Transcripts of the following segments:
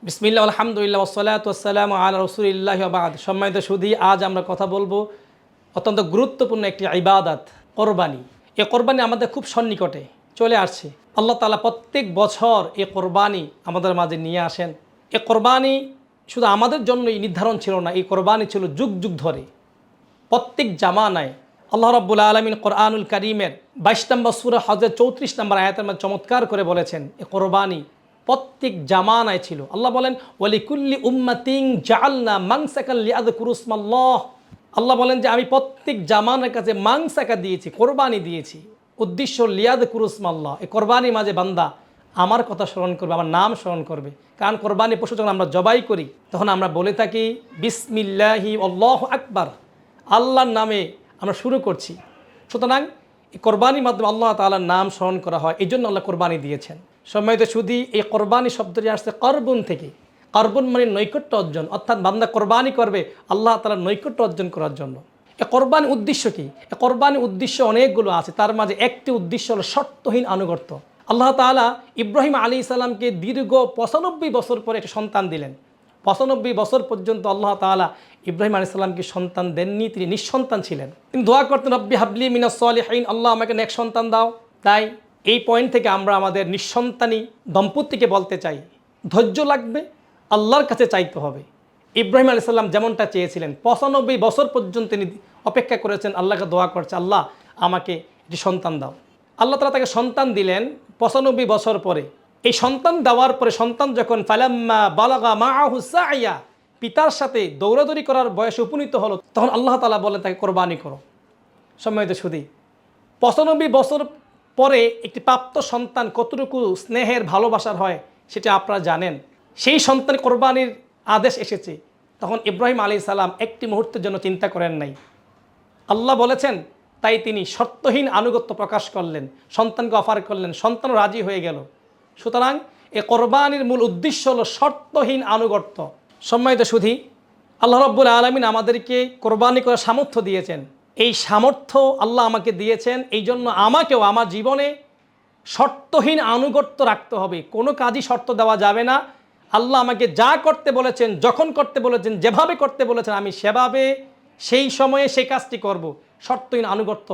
বিসমিল্লাহ আলহামদুলিল্লাহ ওয়াসসালাতু ওয়াসসালামু আলা রাসূলিল্লাহি ওয়া বা'দ। সম্মানিত সুধী, আজ আমরা কথা বলবো অত্যন্ত গুরুত্বপূর্ণ একটি ইবাদত, কোরবানি। এই কোরবানি আমাদের খুব সন্নিকটে চলে আসছে। আল্লাহ তাআলা প্রত্যেক বছর এই কোরবানি আমাদের মাঝে নিয়ে আসেন। এই কোরবানি শুধু আমাদের জন্যই নির্ধারণ ছিল না, এই কোরবানি ছিল যুগ যুগ ধরে প্রত্যেক জামানায়। আল্লাহ রাব্বুল আলামিন কোরআনুল কারীমের 22 নম্বর সূরা হজের 34 নম্বর আয়াতের মধ্যে চমৎকার করে বলেছেন, এই কোরবানি প্রত্যেক জামানায় ছিল। আল্লাহ বলেন, ওয়ালিকুল্লি উম্মাতিন জাআলনা মানসাকান লিয়াযকুরুসমাল্লাহ। আল্লাহ বলেন যে আমি প্রত্যেক জামানার কাছে মানসাকা দিয়েছি, কোরবানি দিয়েছি। উদ্দেশ্য লিয়াযকুরুসমাল্লাহ, এই কোরবানির মাঝে বান্দা আমার কথা স্মরণ করবে, আমার নাম স্মরণ করবে। কারণ কোরবানি পশু যখন আমরা জবাই করি তখন আমরা বলে থাকি বিসমিল্লাহি আল্লাহু আকবার, আল্লাহর নামে আমরা শুরু করছি। সুতরাং এই কোরবানির মাধ্যমে আল্লাহ তাআলার নাম স্মরণ করা হয়, এই জন্য আল্লাহ কোরবানি দিয়েছেন। সম্মানিত সুধী, এই কোরবানি শব্দটি আসছে কর্বন থেকে। কর্বন মানে নৈকট্য অর্জন, অর্থাৎ বান্দা কোরবানি করবে আল্লাহ তাআলার নৈকট্য অর্জন করার জন্য। এই কোরবানির উদ্দেশ্য কি? এই কোরবানির উদ্দেশ্য অনেকগুলো আছে, তার মাঝে একটি উদ্দেশ্য হলো শর্তহীন আনুগত্য। আল্লাহ তাআলা ইব্রাহিম আলাইহিস সালামকে দীর্ঘ 95 বছর পরে একটা সন্তান দিলেন। 95 বছর পর্যন্ত আল্লাহ তাআলা ইব্রাহিম আলাইহিস সালামকে সন্তান দেননি, তিনি নিঃসন্তান ছিলেন। তিনি দোয়া করতেন, রব্বি হাবলি মিনাস সলিহিন, আল্লাহ আমাকে নেক সন্তান দাও। তাই এই পয়েন্ট থেকে আমরা আমাদের নিঃসন্তানী দম্পতিকে বলতে চাই, ধৈর্য লাগবে, আল্লাহর কাছে চাইতে হবে। ইব্রাহিম আলাইহিস সালাম যেমনটা চেয়েছিলেন 95 বছর পর্যন্ত তিনি অপেক্ষা করেছেন, আল্লাহকে দোয়া করছে, আল্লাহ আমাকে একটি সন্তান দাও। আল্লাহ তাআলা তাকে সন্তান দিলেন 95 বছর পরে। এই সন্তান দেওয়ার পরে সন্তান যখন ফালাম্মা বালাগা মাআহু সাইয়া, পিতার সাথে দৌড়াদৌড়ি করার বয়সে উপনীত হলো, তখন আল্লাহ তাআলা বলেন তাকে কোরবানি করো। সম্মানিত সুধী, 95 বছর পরে একটি প্রাপ্ত সন্তান কতটুকু স্নেহের ভালোবাসার হয় সেটা আপনারা জানেন। সেই সন্তান কোরবানির আদেশ এসেছে, তখন ইব্রাহিম আলাইহিস সালাম একটি মুহূর্তের জন্য চিন্তা করেন নাই। আল্লাহ বলেছেন, তাই তিনি শর্তহীন আনুগত্য প্রকাশ করলেন, সন্তানকে অফার করলেন, সন্তান রাজি হয়ে গেল। সুতরাং এই কোরবানির মূল উদ্দেশ্য হলো শর্তহীন আনুগত্য। সম্মানিত সুধী, আল্লাহ রাব্বুল আলামিন আমাদেরকে কোরবানি করার সামর্থ্য দিয়েছেন। এই সামর্থ্য আল্লাহ আমাকে দিয়েছেন, এই জন্য আমাকেও আমার জীবনে শর্তহীন আনুগত্য রাখতে হবে। কোনো কাজই শর্ত দেওয়া যাবে না। আল্লাহ আমাকে যা করতে বলেছেন, যখন করতে বলেছেন, যেভাবে করতে বলেছেন, আমি সেভাবে সেই সময়ে সেই কাজটি করব। শর্তহীন আনুগত্য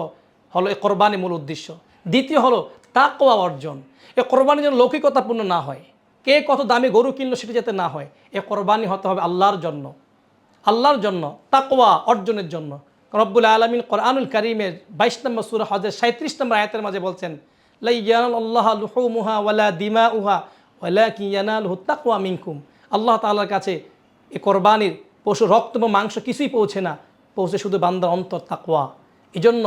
হলো এই কোরবানির মূল উদ্দেশ্য। দ্বিতীয় হলো তাকওয়া অর্জন। এই কোরবানি যেন লৌকিকতাপূর্ণ না হয়, কে কত দামি গরু কিনলো সেটা যাতে না হয়। এই কোরবানি হতে হবে আল্লাহর জন্য, আল্লাহর জন্য, তাকওয়া অর্জনের জন্য। রব্বুল আলামিন কোরআনুল কারীমের 22 নম্বর সূরা হজের 37 নম্বর আয়াতের মাঝে বলছেন, লা ইয়ানালুল্লাহু লুহুমুহা ওয়ালা দিমাউহা ওয়ালাকিন ইয়ানালুহু তাকওয়া মিনকুম। আল্লাহ তাআলার কাছে এই কোরবানির পশু রক্ত এবং মাংস কিছুই পৌঁছে না, পৌঁছে শুধু বান্দার অন্তর তাকওয়া। এই জন্য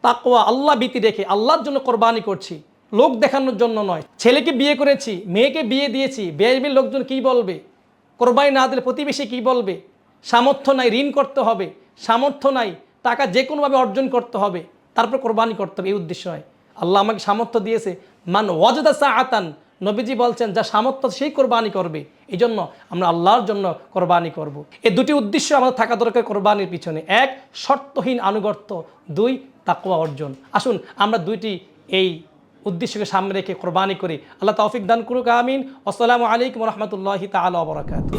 তাকওয়া, আল্লাহ ভীতি রেখে আল্লাহর জন্য কোরবানি করছি, লোক দেখানোর জন্য নয়। ছেলেকে বিয়ে করেছি, মেয়েকে বিয়ে দিয়েছি, বিয়ের লোকজন কী বলবে, কোরবানি না দিলে প্রতিবেশী কী বলবে, সামর্থ্য নাই ঋণ করতে হবে, সামর্থ্য নাই টাকা যে কোনোভাবে অর্জন করতে হবে, তারপর কোরবানি করতে হবে, এই উদ্দেশ্য হয়। আল্লাহ আমাকে সামর্থ্য দিয়েছে, মান ওয়াজাদা সাআতান, নবীজি বলছেন যা সামর্থ্য সেই কোরবানি করবে। এই জন্য আমরা আল্লাহর জন্য কোরবানি করব। এই দুটি উদ্দেশ্য আমাদের থাকা দরকার কোরবানির পিছনে। এক, শর্তহীন আনুগত্য, দুই, তাকওয়া অর্জন। আসুন আমরা দুইটি এই উদ্দেশ্যকে সামনে রেখে কোরবানি করি। আল্লাহ তৌফিক দান করুক, আমিন। আসসালামু আলাইকুম ওয়া রাহমাতুল্লাহি তাআলা ওয়া বারাকাতুহু।